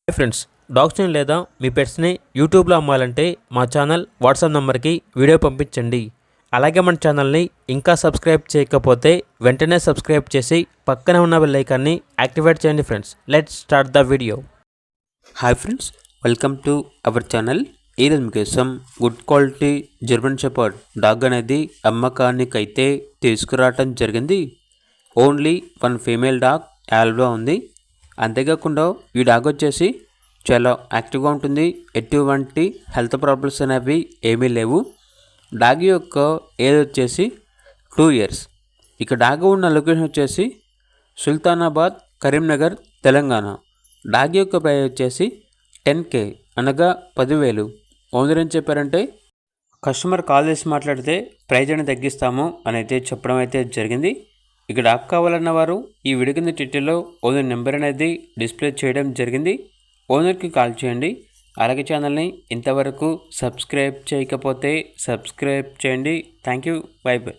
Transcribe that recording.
Hi friends, డాగ్స్ని లేదా మీ పెట్స్ని యూట్యూబ్లో అమ్మాలంటే మా ఛానల్ వాట్సాప్ నెంబర్కి వీడియో పంపించండి. అలాగే మన ఛానల్ని ఇంకా సబ్స్క్రైబ్ చేయకపోతే వెంటనే సబ్స్క్రైబ్ చేసి పక్కనే ఉన్న బెల్ ఐకాన్ని యాక్టివేట్ చేయండి. Friends, let's start the video. Hi friends, welcome to our channel. ఈరోజు మీకోసం good quality German shepherd dog అనేది అమ్మకానికైతే తీసుకురావటం జరిగింది. ఓన్లీ వన్ ఫీమేల్ డాగ్ యాల్వా ఉంది. అంతేకాకుండా ఈ డాగ్ వచ్చేసి చాలా యాక్టివ్గా ఉంటుంది. ఎటువంటి హెల్త్ ప్రాబ్లమ్స్ అనేవి ఏమీ లేవు. డాగ్ యొక్క ఏజ్ వచ్చేసి 2 years. ఇక డాగ్ ఉన్న లొకేషన్ వచ్చేసి సుల్తానాబాద్, కరీంనగర్, తెలంగాణ. డాగ్ యొక్క ప్రైస్ వచ్చేసి 10K అనగా 10,000. ఓనర్ ఏం చెప్పారంటే కస్టమర్ కాల్ చేసి మాట్లాడితే ప్రైజ్ అనేది తగ్గిస్తాము అని అయితే చెప్పడం అయితే జరిగింది. ఇక డాగ్ కావాలన్న వారు ఈ వీడియో కింద టైటిల్లో ఓనర్ నెంబర్ అనేది డిస్ప్లే చేయడం జరిగింది. ఓనర్కి కాల్ చేయండి. అలాగే ఛానల్ని ఇంతవరకు సబ్స్క్రైబ్ చేయకపోతే సబ్స్క్రైబ్ చేయండి. Thank you. By by.